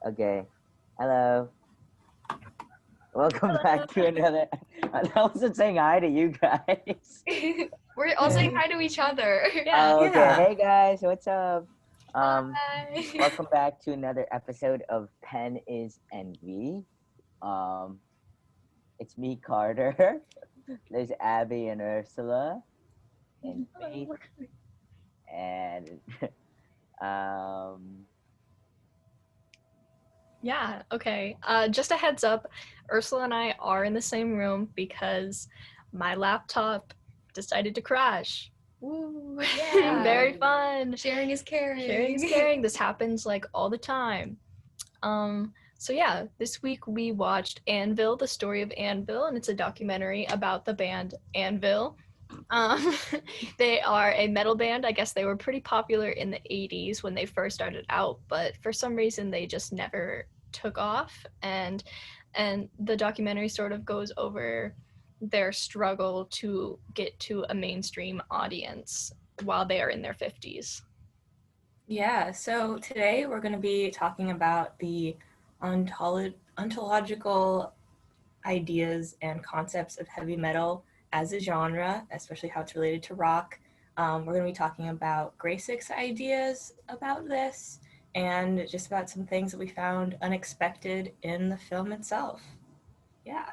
Okay. Hello. Welcome back to Hello. another. I wasn't saying hi to you guys. We're all saying hi to each other. Yeah. Oh, okay. Yeah. Hey guys, what's up? Um, Hi. welcome back to another episode of Pen is Envy. Um, it's me, Carter. There's Abby and Ursula and Faith and um. Yeah. Okay. Just a heads up, Ursula and I are in the same room because my laptop decided to crash. Woo! Yeah. Very fun. Sharing is caring. Sharing is caring. This happens like all the time. So yeah, this week we watched Anvil, the story of Anvil, and it's a documentary about the band Anvil. Um, they are a metal band. I guess they were pretty popular in the 80s when they first started out, but for some reason they just never took off. And the documentary sort of goes over their struggle to get to a mainstream audience while they are in their 50s. Yeah, so today we're going to be talking about the ontological ideas and concepts of heavy metal as a genre, especially how it's related to rock. We're going to be talking about Gracek's ideas about this and just about some things that we found unexpected in the film itself. Yeah.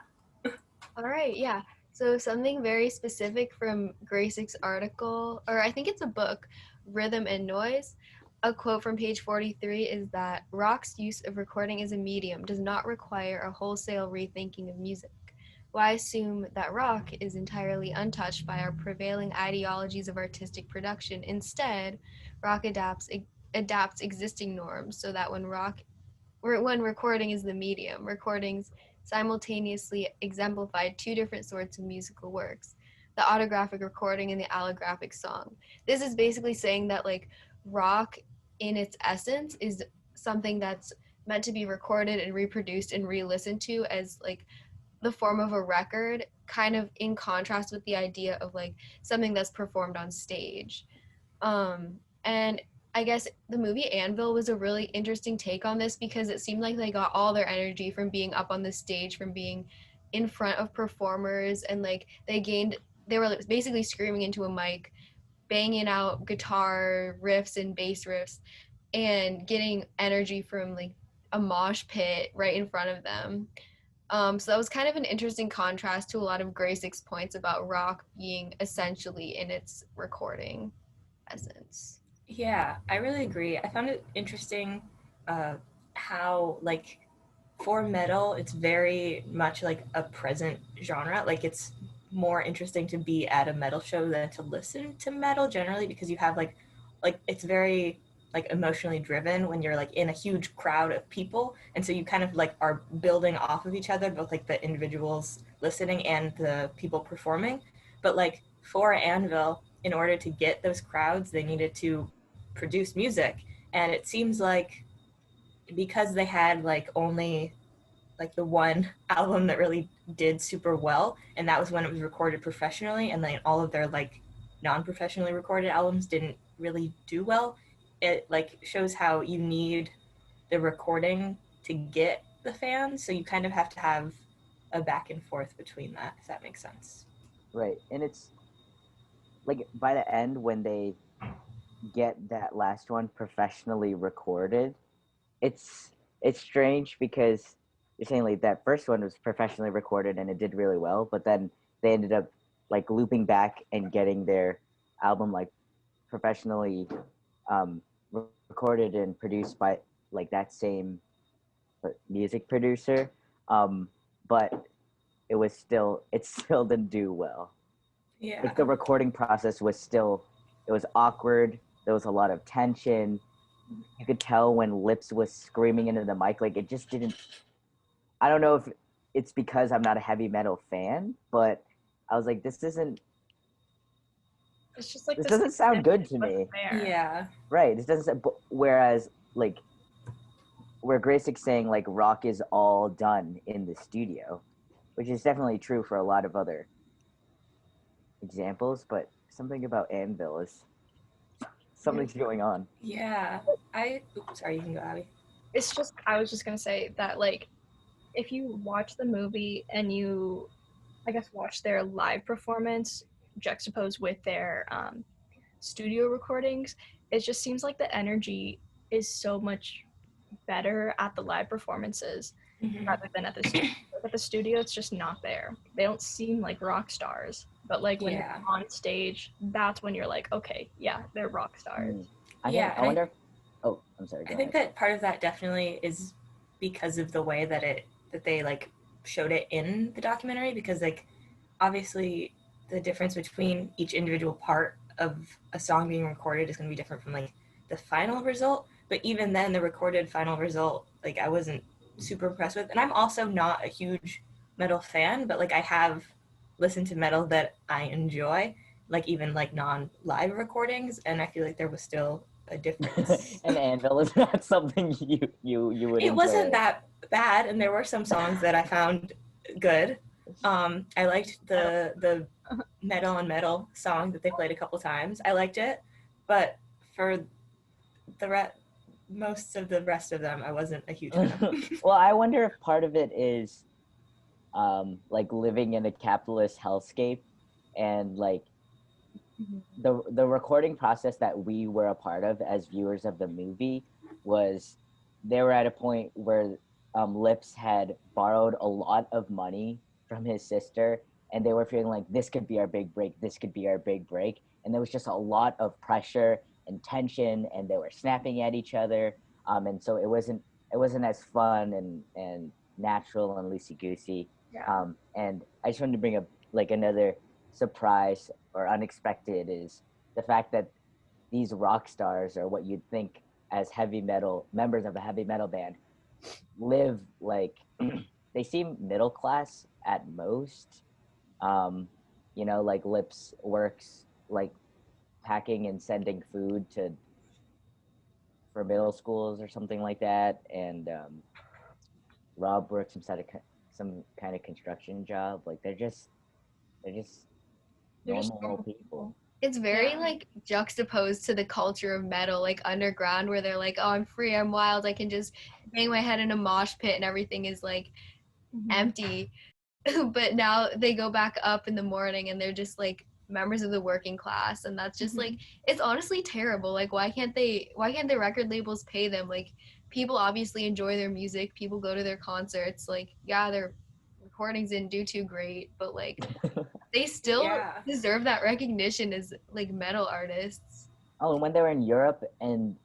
All right, yeah. So something very specific from Gracek's article, or I think it's a book, Rhythm and Noise. A quote from page 43 is that rock's use of recording as a medium does not require a wholesale rethinking of music. Why assume that rock is entirely untouched by our prevailing ideologies of artistic production? Instead, rock adapts existing norms so that when recording is the medium, recordings simultaneously exemplified two different sorts of musical works, the autographic recording and the allographic song. This is basically saying that like rock in its essence is something that's meant to be recorded and reproduced and re-listened to as like the form of a record, kind of in contrast with the idea of like something that's performed on stage. And I guess the movie Anvil was a really interesting take on this because it seemed like they got all their energy from being up on the stage, from being in front of performers, and like they were basically screaming into a mic, banging out guitar riffs and bass riffs, and getting energy from like a mosh pit right in front of them. So that was kind of an interesting contrast to a lot of Gracek's points about rock being essentially in its recording essence. Yeah, I really agree. I found it interesting uh, how, like, for metal, it's very much like a present genre. Like, it's more interesting to be at a metal show than to listen to metal generally because you have, like it's very, like, emotionally driven when you're, like, in a huge crowd of people. And so you kind of, like, are building off of each other, both, like, the individuals listening and the people performing. But, like, for Anvil, in order to get those crowds, they needed to produce music, and it seems like because they had like only like the one album that really did super well, and that was when it was recorded professionally, and then all of their like non-professionally recorded albums didn't really do well. It like shows how you need the recording to get the fans, so you kind of have to have a back and forth between that, if that makes sense. Right, and it's like by the end when they get that last one professionally recorded, it's it's strange because you're saying like that first one was professionally recorded and it did really well, but then they ended up like looping back and getting their album like professionally um, recorded and produced by like that same music producer, um, but it still didn't do well. Yeah. Like the recording process was still, it was awkward. There was a lot of tension. You could tell when Lips was screaming into the mic. Like it just didn't. I don't know if it's because I'm not a heavy metal fan, but I was like, this isn't. It's just like This this doesn't sound good to wasn't me. there. Yeah. Right? This doesn't. Whereas like where Gracek's saying like rock is all done in the studio, which is definitely true for a lot of other examples, but something about Anvil is something's going on. Yeah. Oops, sorry, you can go, Abby. it's just, I was just gonna say that, like, if you watch the movie and you, I guess, watch their live performance juxtaposed with their studio recordings, it just seems like the energy is so much better at the live performances Mhm. rather than at the studio. Like, at the studio, it's just not there. They don't seem like rock stars, but like when Yeah. they're on stage, that's when you're like, okay, yeah, they're rock stars. Yeah, I wonder. Oh, I'm sorry. Go I think ahead. that part of that definitely is because of the way that they like showed it in the documentary, because like obviously the difference between each individual part of a song being recorded is going to be different from like the final result, but even then the recorded final result, like, I wasn't super impressed with. And I'm also not a huge metal fan, but like I have listened to metal that I enjoy, like even like non-live recordings, and I feel like there was still a difference. And Anvil is not something you would It wasn't enjoy. that bad, and there were some songs that I found good. I liked the metal on metal song that they played a couple times. I liked it, but for most of the rest of them, I wasn't a huge fan of. Well, I wonder if part of it is like living in a capitalist hellscape, and like the recording process that we were a part of as viewers of the movie was, they were at a point where Lips had borrowed a lot of money from his sister, and they were feeling like this could be our big break, this could be our big break, and there was just a lot of pressure and tension, and they were snapping at each other, and so it wasn't as fun and natural and loosey goosey. Yeah. And I just wanted to bring up like another surprise or unexpected is the fact that these rock stars, or what you'd think as heavy metal members of a heavy metal band, live like they seem middle class at most. um like Lips works like packing and sending food to for middle schools or something like that, and Rob works some kind of construction job. Like they're just They're just normal normal people. It's very Yeah. like juxtaposed to the culture of metal, like underground, where they're like, "Oh, I'm free, I'm wild, I can just bang my head in a mosh pit, and everything is like empty." But now they go back up in the morning, and they're just like members of the working class, and that's just like, it's honestly terrible. Like, why can't the record labels pay them? Like, people obviously enjoy their music, people go to their concerts. Like, yeah, their recordings didn't do too great, but like they still Yeah. deserve that recognition as like metal artists. Oh, and when they were in Europe, and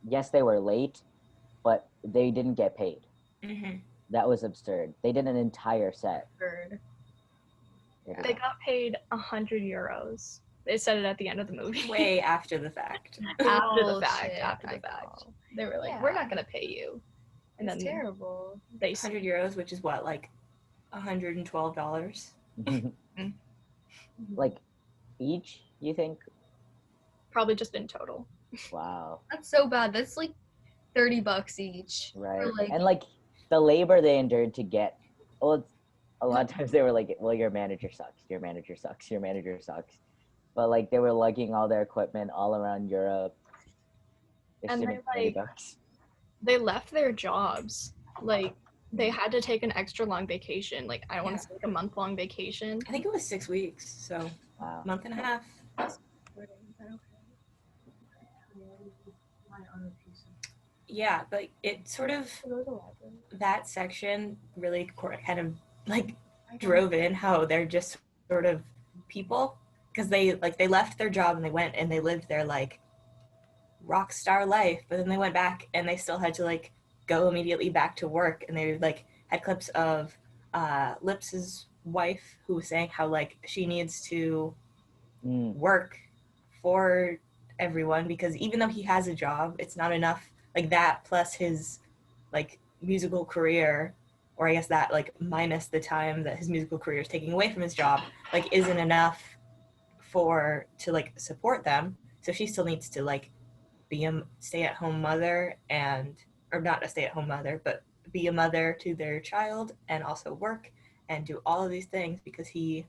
yes, they were late, but they didn't get paid. Mm-hmm. That was absurd. They did an entire set. Heard. They got paid 100 euros. They said it at the end of the movie. Way after the fact. After the fact. Bullshit, After the I fact. call. They were like, Yeah. we're not gonna pay you. And It's then terrible. they 100 euros, which is what, like $112? Like each, you think? probably just in total. Wow. That's so bad. That's like $30 each. Right. For, like, And like the labor they endured to get, well, it's, a lot of times they were like, well, your manager sucks, your manager sucks, your manager sucks. But like they were lugging all their equipment all around Europe. They're And assuming they, like, $30. They left their jobs. Like, they had to take an extra long vacation. Like, I want to say like a month-long vacation. I think it was 6 weeks, so Wow. month and a half. Yeah, but it sort of, that section really kind of like drove in how they're just sort of people, because they left their job and they went and they lived their like rock star life, but then they went back and they still had to like go immediately back to work, and they like had clips of Lips's wife who was saying how like she needs to work for everyone, because even though he has a job, it's not enough. Like that plus his like musical career, or I guess that like minus the time that his musical career is taking away from his job, like isn't enough to like support them. So she still needs to like be a stay-at-home mother, or not a stay-at-home mother, but be a mother to their child and also work and do all of these things, because he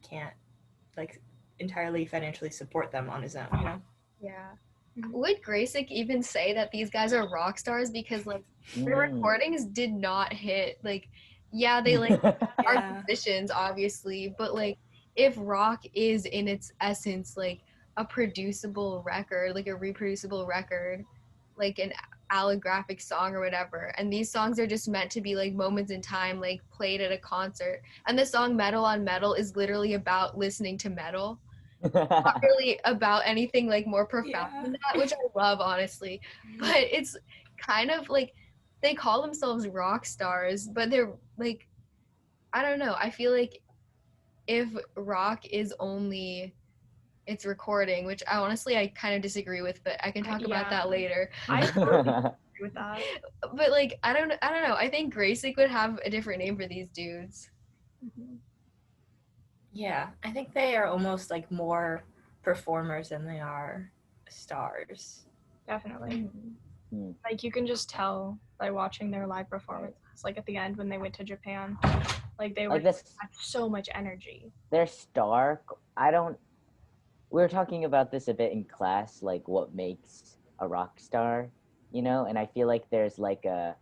can't like entirely financially support them on his own, you know? Yeah. would Graysick even say that these guys are rock stars? Because like their recordings did not hit. Like, yeah, they like are Yeah. musicians, obviously, but like if rock is in its essence like a producible record, like a reproducible record, like an allographic song or whatever, and these songs are just meant to be like moments in time, like played at a concert. And the song Metal on Metal is literally about listening to metal, not really about anything like more profound Yeah. than that, which I love, honestly. But it's kind of like they call themselves rock stars, but they're like, I don't know. I feel like if rock is only its recording, which I kind of disagree with, but I can talk about that later. I totally agree with that. But like I don't know. I think Graysick would have a different name for these dudes. Yeah, I think they are almost like more performers than they are stars. Definitely. Mm. Like you can just tell by watching their live performances. Like at the end when they went to Japan, like they were Like this, had so much energy. their star. We were talking about this a bit in class, like what makes a rock star, and I feel like there's like a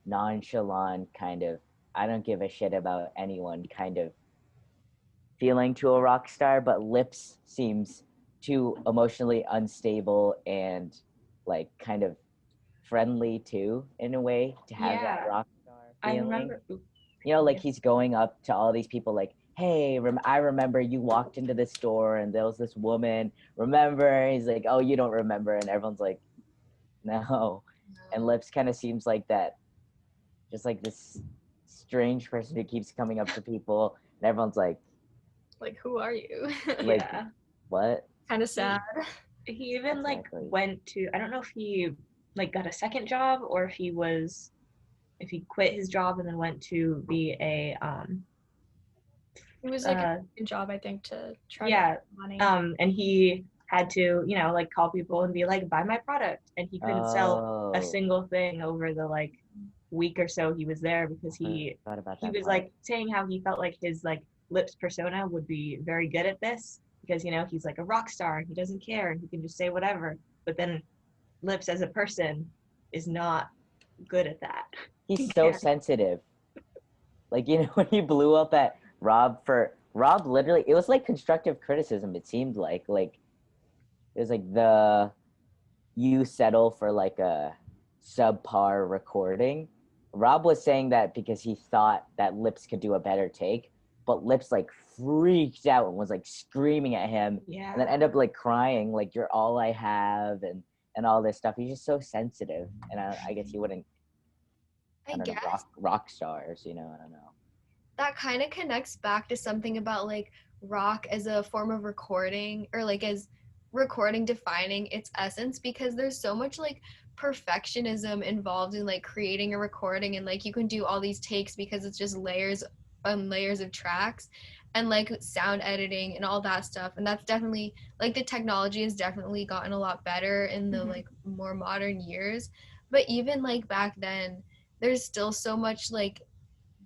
nonchalant kind of, I don't give a shit about anyone kind of feeling to a rock star, but Lips seems too emotionally unstable and like kind of friendly too, in a way, to have that Yeah. rock star I feeling. remember. Like he's going up to all these people like, hey, I remember you walked into this store and there was this woman, remember? And he's like, oh, you don't remember. And everyone's like, no. And Lips kind of seems like that, just like this strange person who keeps coming up to people and everyone's like, Who are you? like, Yeah. what? Kind of sad. He even like Exactly. went to, I don't know if he like got a second job or if he quit his job and then went to be a It was like a good job, I think, to try to yeah get money. and he had to like call people and be like, buy my product, and he couldn't sell a single thing over the like week or so he was there because he was part. like saying how he felt like his like Lips persona would be very good at this because he's like a rock star and he doesn't care and he can just say whatever, but then Lips as a person is not good at that. He's so sensitive. Like, when he blew up at Rob literally, it was like constructive criticism, it seemed like it was like you settle for like a subpar recording. Rob was saying that because he thought that Lips could do a better take, but Lips like freaked out and was like screaming at him, and then ended up like crying, like you're all I have, and all this stuff. He's just so sensitive, and I guess he wouldn't. I don't know, rock stars, I don't know. That kind of connects back to something about like rock as a form of recording, or like as recording defining its essence, because there's so much like perfectionism involved in like creating a recording, and like you can do all these takes because it's just layers on layers of tracks and like sound editing and all that stuff. And that's definitely like the technology has definitely gotten a lot better in the like more modern years, but even like back then there's still so much like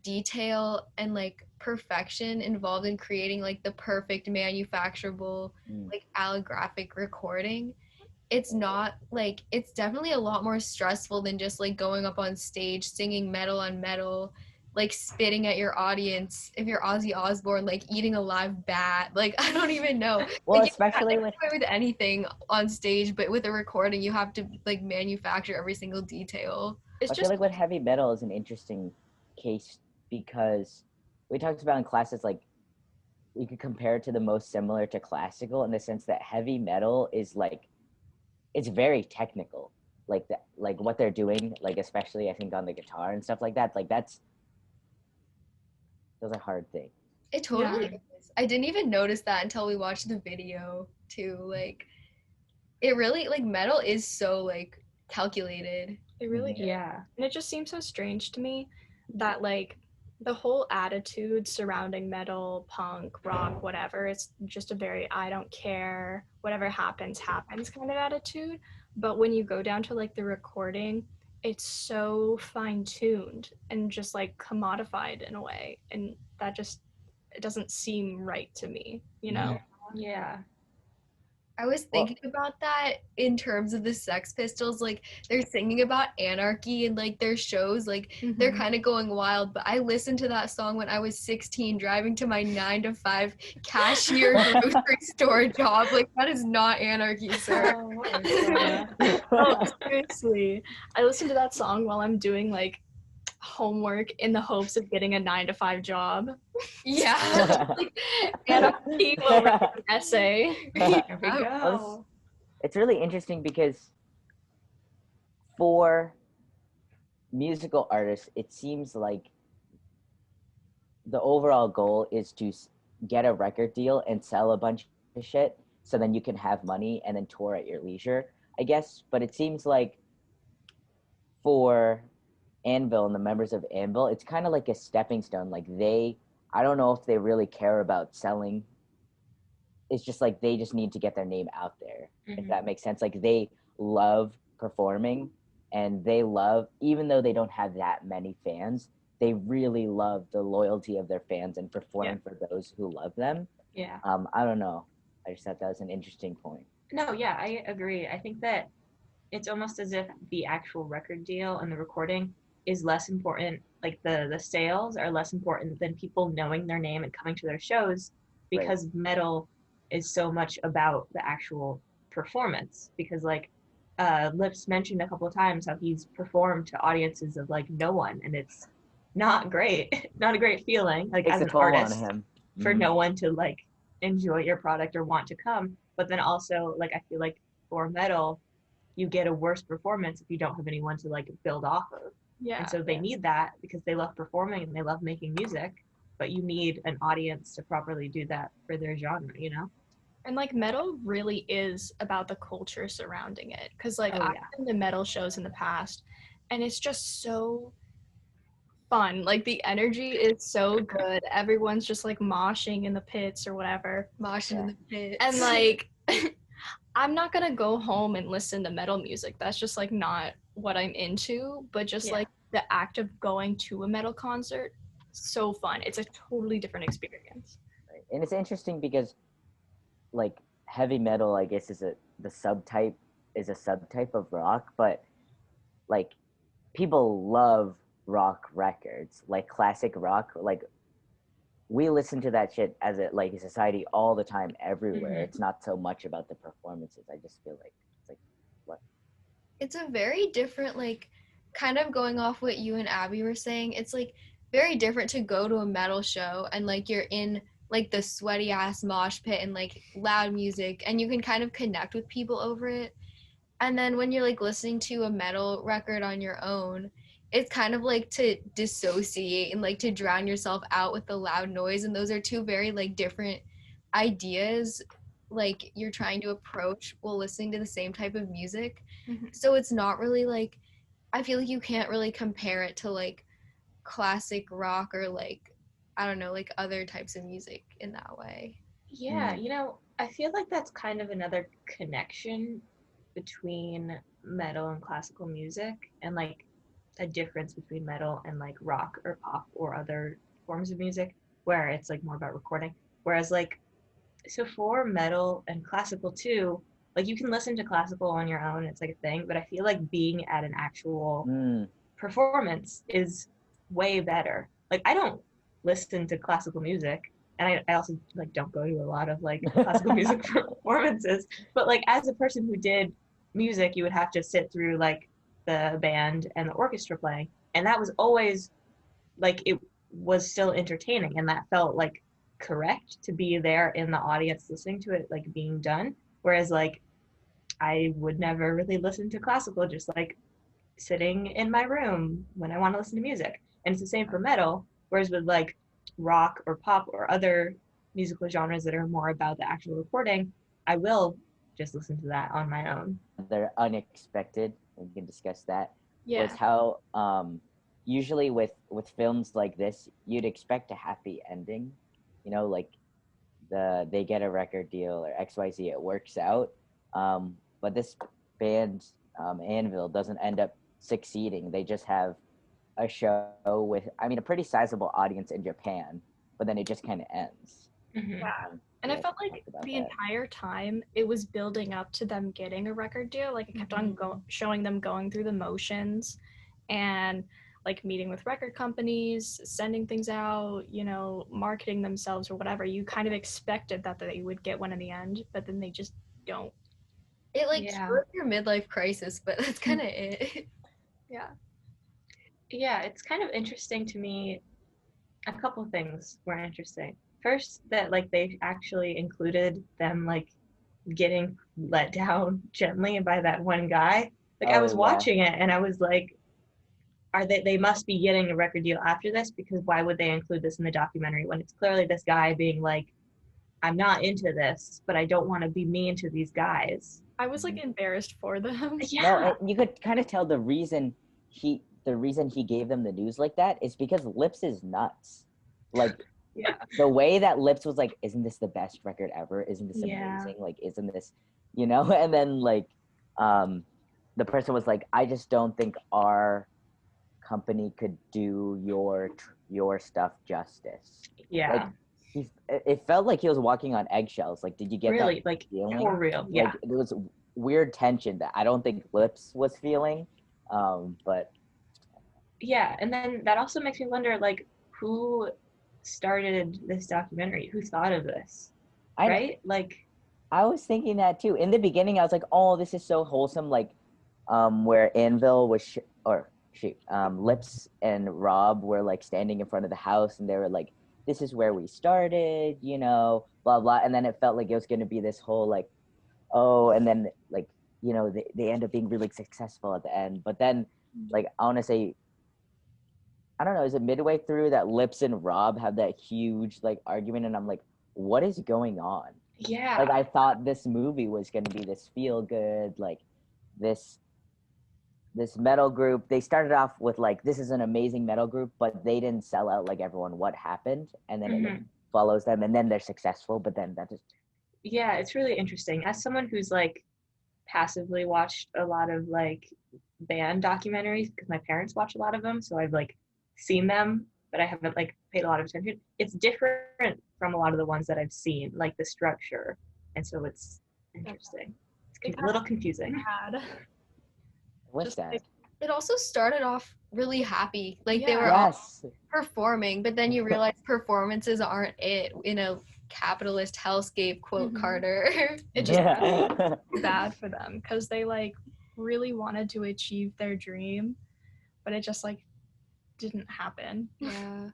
detail and like perfection involved in creating like the perfect manufacturable like allographic recording. It's not like, it's definitely a lot more stressful than just like going up on stage singing Metal on Metal, like spitting at your audience if you're Ozzy Osbourne, like eating a live bat. Like I don't even know. Well, like, especially with anything on stage, but with a recording you have to like manufacture every single detail. It's I just feel like with heavy metal is an interesting case because we talked about in classes, like you could compare it to the most similar to classical in the sense that heavy metal is like, it's very technical, like that, like what they're doing, like especially I think on the guitar and stuff like that, like those are hard things. It totally is. I didn't even notice that until we watched the video too. Like it really, like metal is so like calculated. It really is. Yeah. And it just seems so strange to me that like the whole attitude surrounding metal, punk, rock, whatever, it's just a very I don't care, whatever happens, happens kind of attitude. But when you go down to like the recording, it's so fine tuned and just like commodified in a way. And that just, it doesn't seem right to me, Yeah. I was Well- thinking about that in terms of the Sex Pistols. Like, they're singing about anarchy and like their shows, like they're Mhm. kind of going wild. But I listened to that song when I was 16, driving to my 9 to 5 cashier grocery store job. Like, that is not anarchy, sir. Oh, what is Sarah? Oh, seriously. I listen to that song while I'm doing like homework in the hopes of getting a 9 to 5 job. Yeah. Anarchy will write an essay. Here we Yeah. go. It's really interesting because for musical artists, it seems like the overall goal is to get a record deal and sell a bunch of shit so then you can have money and then tour at your leisure, I guess. But it seems like for Anvil and the members of Anvil, it's kind of like a stepping stone. Like I don't know if they really care about selling. It's just like they just need to get their name out there, if that makes sense. Like they love performing and they love, even though they don't have that many fans, they really love the loyalty of their fans and performing for those who love them. Yeah. I don't know. I just thought that was an interesting point. No, yeah, I agree. I think that it's almost as if the actual record deal and the recording is less important. Like the sales are less important than people knowing their name and coming to their shows, because metal is so much about the actual performance. Because like Lips mentioned a couple of times how he's performed to audiences of like no one, and it's not great. Not a great feeling, like Takes as a an toll artist, on him. for no one to like enjoy your product or want to come. But then also, like, I feel like for metal, you get a worse performance if you don't have anyone to like build off of. Yeah. And so they need that because they love performing and they love making music, but you need an audience to properly do that for their genre, you know? And like metal really is about the culture surrounding it. Cause like Oh, I've yeah. been to metal shows in the past and it's just so fun. Like the energy is so good. Everyone's just like moshing in the pits or whatever. Moshing in the pits. And like I'm not gonna go home and listen to metal music. That's just like not what I'm into. But just Yeah. like the act of going to a metal concert, so fun. It's a totally different experience. And it's interesting because like heavy metal, I guess, is a subtype of rock, but like people love rock records, like classic rock. Like we listen to that shit as a like a society all the time, everywhere. Mhm. It's not so much about the performances. I just feel like it's like what. It's a very different, like, kind of going off what you and Abby were saying. It's like very different to go to a metal show and like you're in like the sweaty ass mosh pit and like loud music and you can kind of connect with people over it. And then when you're like listening to a metal record on your own, it's kind of like to dissociate and like to drown yourself out with the loud noise. And those are two very like different ideas like you're trying to approach while listening to the same type of music. Mhm. So it's not really like, I feel like you can't really compare it to like classic rock or like, I don't know, like other types of music in that way. Yeah, you know, I feel like that's kind of another connection between metal and classical music, and like a difference between metal and like rock or pop or other forms of music where it's like more about recording. Whereas like, so for metal and classical too, like you can listen to classical on your own, it's like a thing, but I feel like being at an actual performance is way better. Like I don't listen to classical music, and I also like don't go to a lot of like classical music performances, but like as a person who did music, you would have to sit through like the band and the orchestra playing, and that was always like, it was still entertaining, and that felt like correct to be there in the audience listening to it like being done. Whereas like I would never really listen to classical just like sitting in my room when I want to listen to music. And it's the same for metal. Whereas with like rock or pop or other musical genres that are more about the actual recording, I will just listen to that on my own. They're unexpected. We can discuss that. Yeah. Was how usually with films like this, you'd expect a happy ending. You know, like they get a record deal or XYZ, it works out. But this band, Anvil, doesn't end up succeeding. They just have a show with, I mean, a pretty sizable audience in Japan, but then it just kind of ends. Mm-hmm. Yeah. And I Yeah, felt talk like about the that. entire time it was building up to them getting a record deal. Like it kept on showing them going through the motions and like meeting with record companies, sending things out, you know, marketing themselves or whatever. You kind of expected that they would get one in the end, but then they just don't. It like Yeah. shows your midlife crisis, but that's kind of it. Yeah. Yeah, it's kind of interesting to me. A couple things were interesting. First, that like they actually included them like getting let down gently by that one guy. Like I was Oh yeah. watching it and I was like, are they must be getting a record deal after this, because why would they include this in the documentary when it's clearly this guy being like, I'm not into this, but I don't want to be mean to these guys. I was like embarrassed for them. Yeah. No, you could kind of tell the reason he gave them the news like that is because Lips is nuts. Like Yeah. the way that Lips was like, isn't this the best record ever? Isn't this Yeah. amazing? Like, isn't this, you know? And then like, the person was like, I just don't think our company could do your stuff justice. Yeah. Like it felt like he was walking on eggshells. Like, did you get Really, that like feeling? for real. Yeah. Like there was weird tension that I don't think Lips was feeling. But Yeah, and then that also makes me wonder, like, who started this documentary? Who thought of this? Right? Like, I was thinking that too. In the beginning, I was like, "Oh, this is so wholesome." Like, where Anvil was, Lips and Rob were like standing in front of the house, and they were like, "This is where we started," you know, blah blah. And then it felt like it was going to be this whole like, oh, and then like, you know, they end up being really successful at the end. But then, like, I want to say, I don't know, is it midway through that Lips and Rob have that huge like argument, and I'm like, what is going on? yeah. Like I thought this movie was going to be this feel good, like this metal group. They started off with like, this is an amazing metal group, but they didn't sell out like everyone what happened, and then it like, follows them, and then they're successful, but then that just Yeah, it's really interesting. As someone who's like passively watched a lot of like band documentaries, because my parents watch a lot of them, so I've like seen them, but I haven't like paid a lot of attention. It's different from a lot of the ones that I've seen, like the structure, and so it's interesting. It's a little confusing. what's Just that? like, It also started off really happy, like they Yeah. were all Yes. performing, but then you realize performances aren't it in a capitalist hellscape, quote Carter. it just Yeah. bad for them because they like really wanted to achieve their dream, but it just like didn't happen. Yeah.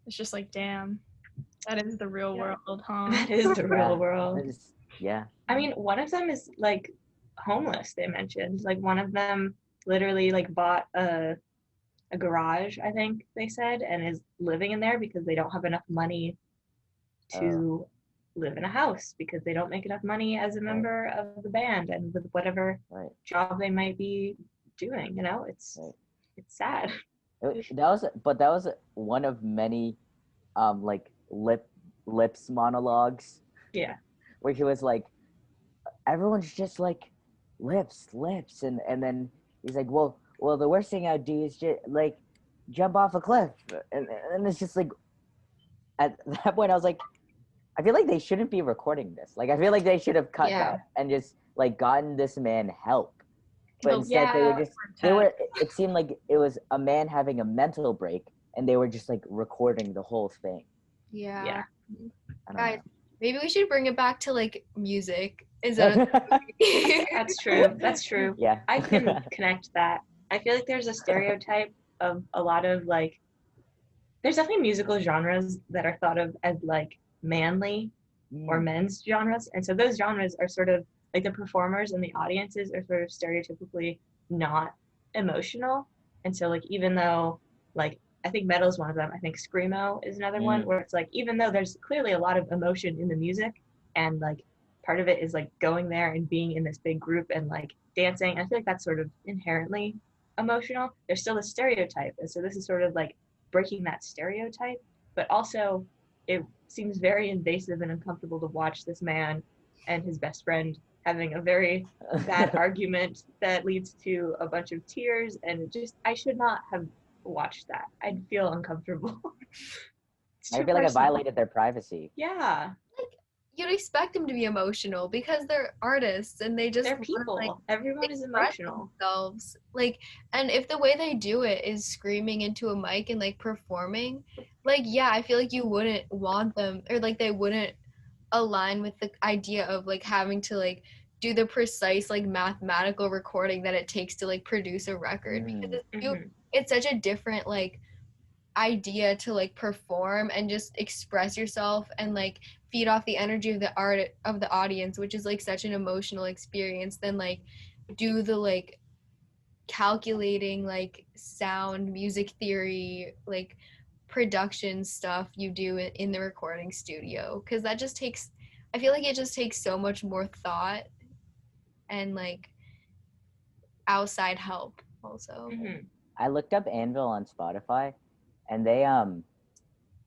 It's just like, damn, that is the real Yeah. world, huh? That is the real Yeah. world. Yeah. I mean, one of them is like homeless, they mentioned. Like one of them literally like bought a garage, I think they said, and is living in there because they don't have enough money to live in a house, because they don't make enough money as a member of the band and with whatever job they might be doing, you know? It's sad. That was one of many like Lips monologues. Yeah. Where he was like, everyone's just like lips, and then he's like, well, the worst thing I'd do is just like jump off a cliff, and it's just like, at that point I was like, I feel like they shouldn't be recording this. Like I feel like they should have cut that and just like gotten this man help. But instead it seemed like it was a man having a mental break, and they were just like recording the whole thing. Yeah. Guys, maybe we should bring it back to like music instead of That's true. Yeah. I can connect that. I feel like there's a stereotype of a lot of like, there's definitely musical genres that are thought of as like manly or men's genres, and so those genres are sort of like the performers and the audiences are sort of stereotypically not emotional. And so like, even though like, I think metal is one of them, I think screamo is another one, where it's like, even though there's clearly a lot of emotion in the music, and like part of it is like going there and being in this big group and like dancing, I feel like that's sort of inherently emotional, there's still a stereotype. And so this is sort of like breaking that stereotype, but also it seems very invasive and uncomfortable to watch this man and his best friend having a very bad argument that leads to a bunch of tears, and just, I should not have watched that. I'd feel uncomfortable. I feel like I violated their privacy. Yeah. Like, you'd expect them to be emotional because they're artists and they just They're wanna, people. like, Everyone is express emotional. themselves. Like, and if the way they do it is screaming into a mic and like performing, like, yeah, I feel like you wouldn't want them, or like they wouldn't align with the idea of like having to like do the precise like mathematical recording that it takes to like produce a record, because it's such a different like idea to like perform and just express yourself and like feed off the energy of the art of the audience, which is like such an emotional experience, than like do the like calculating like sound music theory like production stuff you do in the recording studio, because that just takes, I feel like it just takes so much more thought and like outside help also. I looked up Anvil on Spotify, and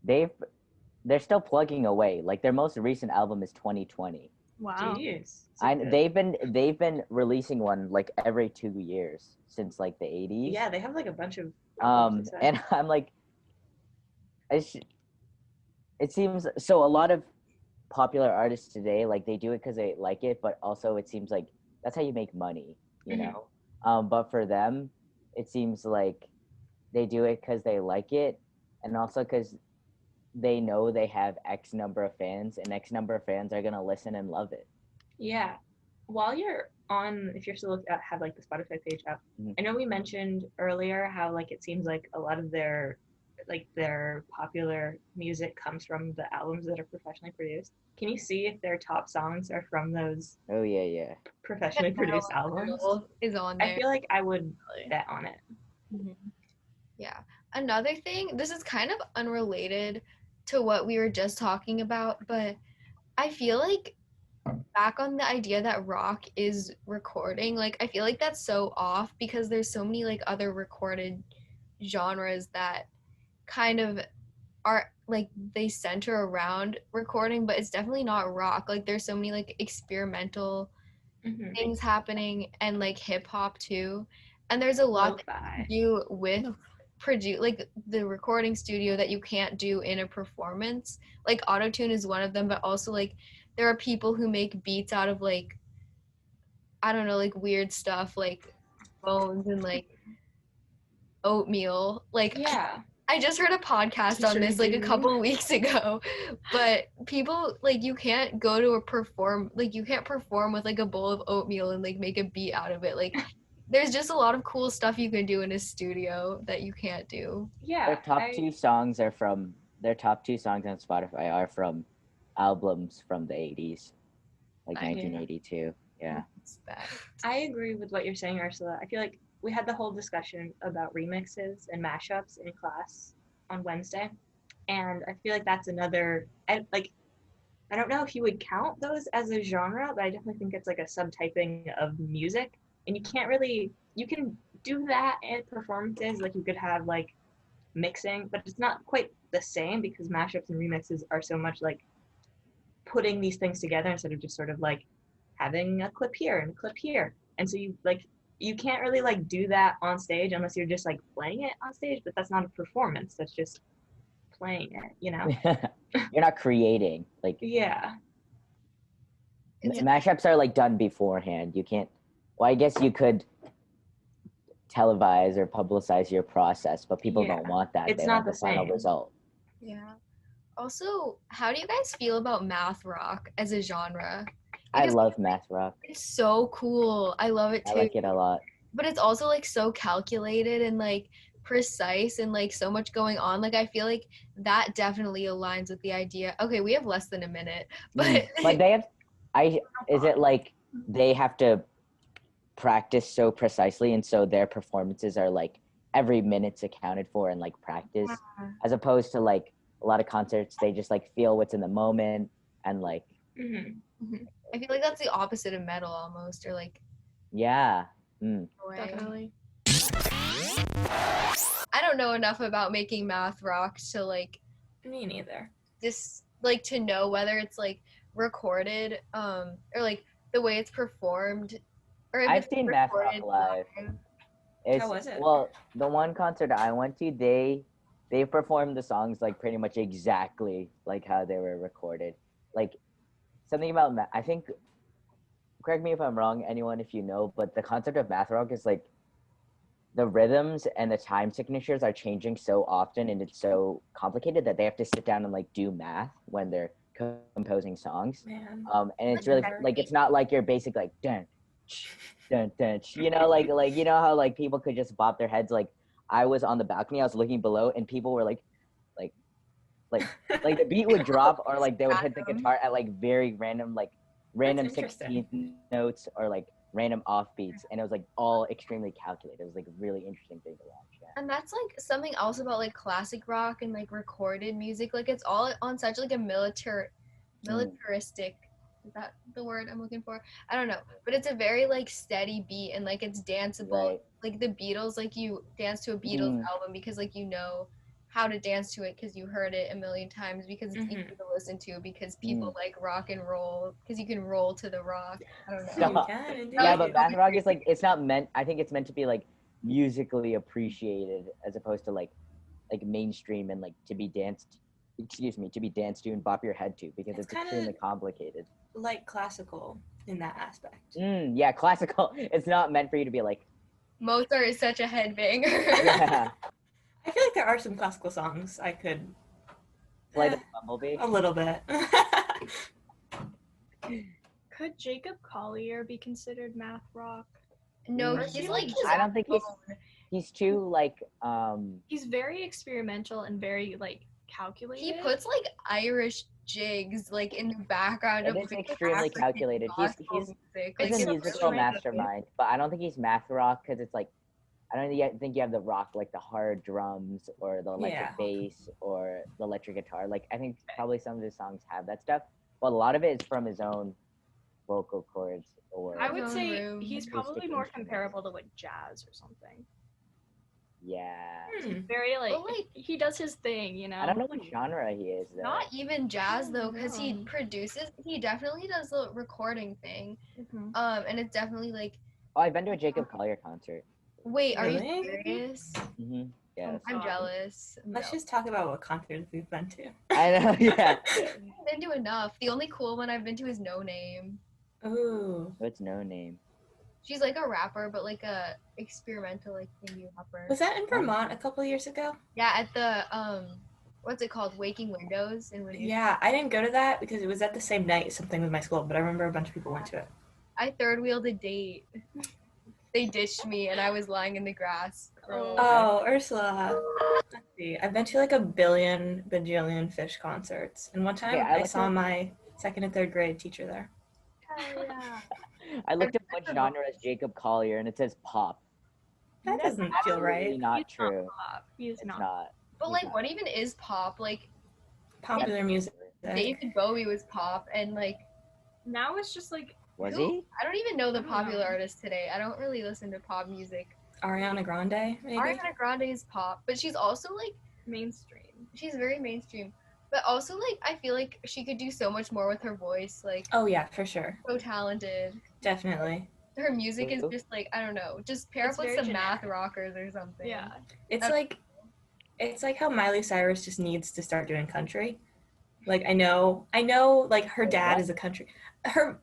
they're still plugging away. Like their most recent album is 2020. Wow. Jeez. They've been releasing one like every 2 years since like the 80s. Yeah, they have like a bunch of and I'm like, it seems so. A lot of popular artists today, like they do it because they like it, but also it seems like that's how you make money, you know. But for them, it seems like they do it because they like it, and also because they know they have X number of fans, and X number of fans are gonna listen and love it. Yeah. While you're on, if you're still have like the Spotify page up, I know we mentioned earlier how like it seems like a lot of their popular music comes from the albums that are professionally produced. Can you see if their top songs are from those? Oh yeah. Professionally produced albums is on there. I feel like I would bet on it. Yeah. Another thing, this is kind of unrelated to what we were just talking about, but I feel like back on the idea that rock is recording, like I feel like that's so off, because there's so many like other recorded genres that kind of are like they center around recording, but it's definitely not rock. Like there's so many like experimental things happening, and like hip hop too, and there's a lot to do with like the recording studio that you can't do in a performance. Like autotune is one of them, but also like there are people who make beats out of like, I don't know, like weird stuff like bones and like oatmeal. Like, yeah, I just heard a podcast on this like a couple weeks ago, but people like you can't go to you can't perform with like a bowl of oatmeal and like make a beat out of it. Like there's just a lot of cool stuff you can do in a studio that you can't do. Yeah. Their top two songs on Spotify are from albums from the 80s, like 1982. Yeah. I agree with what you're saying, Ursula. I feel like we had the whole discussion about remixes and mashups in class on Wednesday, and I feel like that's another. I don't know if you would count those as a genre, but I definitely think it's like a subtyping of music, and you can't really. You can do that in performances, like you could have like mixing, but it's not quite the same because mashups and remixes are so much like putting these things together instead of just sort of like having a clip here and a clip here. And so you can't really like do that on stage unless you're just like playing it on stage, but that's not a performance. That's just playing it, you know? You're not creating. Like yeah. Mashups are like done beforehand. You can't, well, I guess you could televise or publicize your process, but people don't want that. It's they not want the final result. Yeah. Also, how do you guys feel about math rock as a genre? I love math rock. It's so cool. I love it too. I like it a lot. But it's also like so calculated and like precise and like so much going on. Like I feel like that definitely aligns with the idea. Okay, we have less than a minute, but they have. Is it like they have to practice so precisely, and so their performances are like every minute's accounted for and like practice, as opposed to like a lot of concerts they just like feel what's in the moment and like. I feel like that's the opposite of metal almost, or like. Yeah. Definitely. I don't know enough about making math rock to like. Me neither. Just like to know whether it's like recorded, or like the way it's performed, or if I've seen math rock live. How was it? Well, the one concert I went to, they performed the songs like pretty much exactly like how they were recorded. Like something about I think, correct me if I'm wrong, anyone, if you know, but the concept of math rock is like the rhythms and the time signatures are changing so often, and it's so complicated that they have to sit down and like do math when they're composing songs. Man. And it's really like, it's not like your basic like dun dun dun, you know, like you know how like people could just bop their heads. Like I was on the balcony, I was looking below, and people were like the beat would drop, or like they would hit the guitar at like very random That's 16th notes, or like random offbeats, and it was like all extremely calculated. It was like a really interesting thing to watch. Yeah. And that's like something else about like classic rock and like recorded music. Like it's all on such like a militaristic. Is that the word I'm looking for? I don't know, but it's a very like steady beat, and like it's danceable. Right. Like the Beatles, like you dance to a Beatles album because like you know how to dance to it because you heard it a million times, because it's easy to listen to, because people like rock and roll because you can roll to the rock. I don't know. Stop. Yeah, but math rock is like, it's not meant. I think it's meant to be like musically appreciated, as opposed to like mainstream and like to be danced. Excuse me, to be danced to and bop your head to, because it's extremely complicated. Like classical in that aspect. Yeah, classical. It's not meant for you to be like, Mozart is such a headbanger. yeah, I feel like there are some classical songs I could play the Bumblebee. a little bit. Could Jacob Collier be considered math rock? No, he's like his I don't think he's too like He's very experimental and very like calculated. He puts like Irish jigs like in the background of it's like, extremely African calculated. He's music. he's It's a so musical frustrating. mastermind, but I don't think he's math rock, because it's like, I don't think you have the rock, like the hard drums or the electric bass or the electric guitar. Like I think probably some of his songs have that stuff, but a lot of it is from his own vocal cords. Or I would say room. he's probably more comparable to like jazz or something. yeah, Very like, But, like, he does his thing, you know. I don't know what genre he is though. Not even jazz though, because he No. produces. He definitely does the recording thing. Mhm. And it's definitely like, Oh, I've been to a Jacob Collier concert. wait, are Really? you serious? Yes. I'm jealous. Let's just talk about what concerts we've been to. I know. Yeah. I've been to enough. The only cool one I've been to is No Name. Ooh. What's No Name? She's like a rapper, but like a experimental like indie rapper. Was that in Vermont a couple years ago? Yeah, at the what's it called? Waking Windows in Windows. Yeah, I didn't go to that because it was at the same night as something with my school, but I remember a bunch of people went to it. I third wheeled a date. They ditched me and I was lying in the grass. Oh, Ursula. Let's see. I've been to like a bajillion fish concerts. And one time I saw my second and third grade teacher there. Yeah. I looked at what genre is Jacob Collier, and it says pop. That doesn't feel right. Not true. He is It's not. not. But like, what even is pop? Like, Popular music. David Bowie was pop, and like, Now it's just like, Was he? I don't even know the I don't popular know. artists today. I don't really listen to pop music. Ariana Grande, maybe? Ariana Grande is pop, but she's also like, mainstream. she's very mainstream. But also like, I feel like she could do so much more with her voice. Like, Oh, yeah, for sure. so talented. Definitely. Her music is just like, I don't know, just pair It's up with very some math generic. rockers or something. Yeah. It's like how Miley Cyrus just needs to start doing country. Like I know like her dad is a country. Her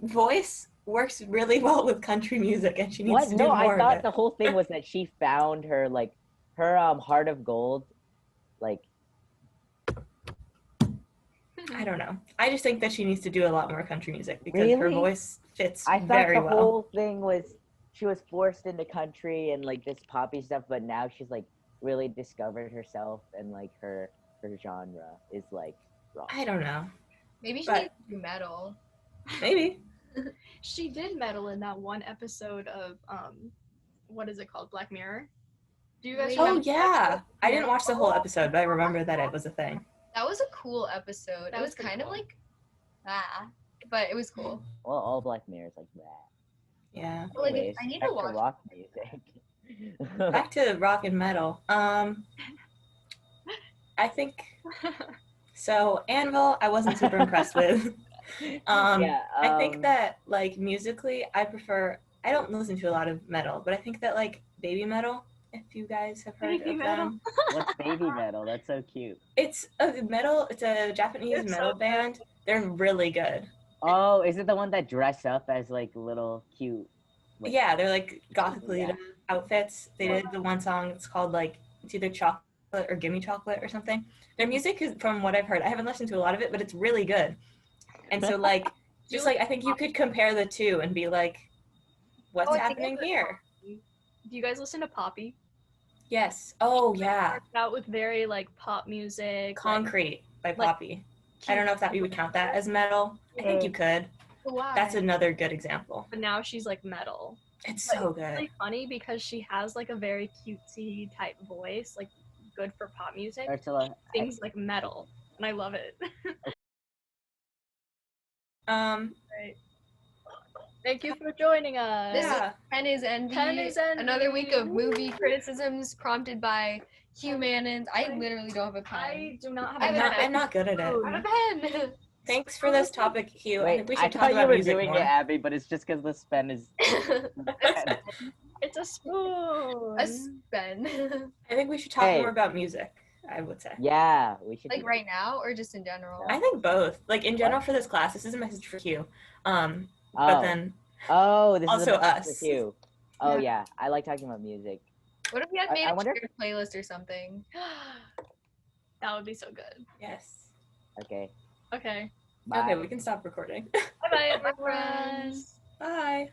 voice works really well with country music, and she needs to do No, more I thought of the it. whole thing was that she found her her Heart of Gold, like. I don't know. I just think that she needs to do a lot more country music because her Really? voice fits I thought very the well. whole thing was she was forced into country and like this poppy stuff, but now she's like really discovered herself, and like her genre is like rock. I don't know. Maybe she But- needs to do metal. Maybe. She did meddle in that one episode of what is it called? Black Mirror? Do you guys Wait. Oh remember? yeah. I didn't watch the whole episode, but I remember that it was a thing. That was a cool episode. That It was was pretty kind of cool. like, but it was cool. Well, all Black Mirrors like that. Yeah. But, like, Anyways, I need back to watch. rock music. Back to rock and metal. I think so. Anvil, I wasn't super impressed with. I think that like musically, I don't listen to a lot of metal, but I think that like baby metal if you guys have heard Baby of metal. them. What's baby metal? That's so cute. It's a Japanese It's so metal good. band. They're really good. Oh, is it the one that dress up as like little cute? Like, Yeah, they're like gothic Yeah. outfits. They did the one song, it's called like, it's either Chocolate or Gimme Chocolate or something. Their music is, from what I've heard, I haven't listened to a lot of it, but it's really good. And so like, just like, I think you could compare the two and be like, what's Oh, I think happening it's here? Do you guys listen to Poppy? Yes. Oh yeah. Starts out with very like pop music. Concrete by like, Poppy. I don't know if that you would count that as metal. I think you could. Why? That's another good example. But now she's like metal. It's But so it's good. really funny because she has like a very cutesy type voice, like good for pop music. Ursula, Things like metal, and I love it. Right. Thank you for joining us. This Yeah. Pen is Envy. Pen is Envy. Another week of movie criticisms prompted by humanins. I literally don't have a pen. I do not have I'm a not- pen. I'm not good at it. I have a pen. Thanks for this topic, Hugh. I wait, think we I should talk thought you about were music doing more. it, Abby, but it's just because the pen is. It's a spoon. A pen. I think we should talk Hey. more about music, I would say. Yeah, we should. Like do right now or just in general? I think both. Like in general for this class, this is a message for Hugh. But Oh. then Oh, this also is a message us. for you. Oh Yeah. yeah, I like talking about music. What if we had I made a wonder- shared playlist or something? That would be so good. yes. Okay. Okay. Bye. Okay, we can stop recording. Bye bye, Bye, everyone. friends. Bye.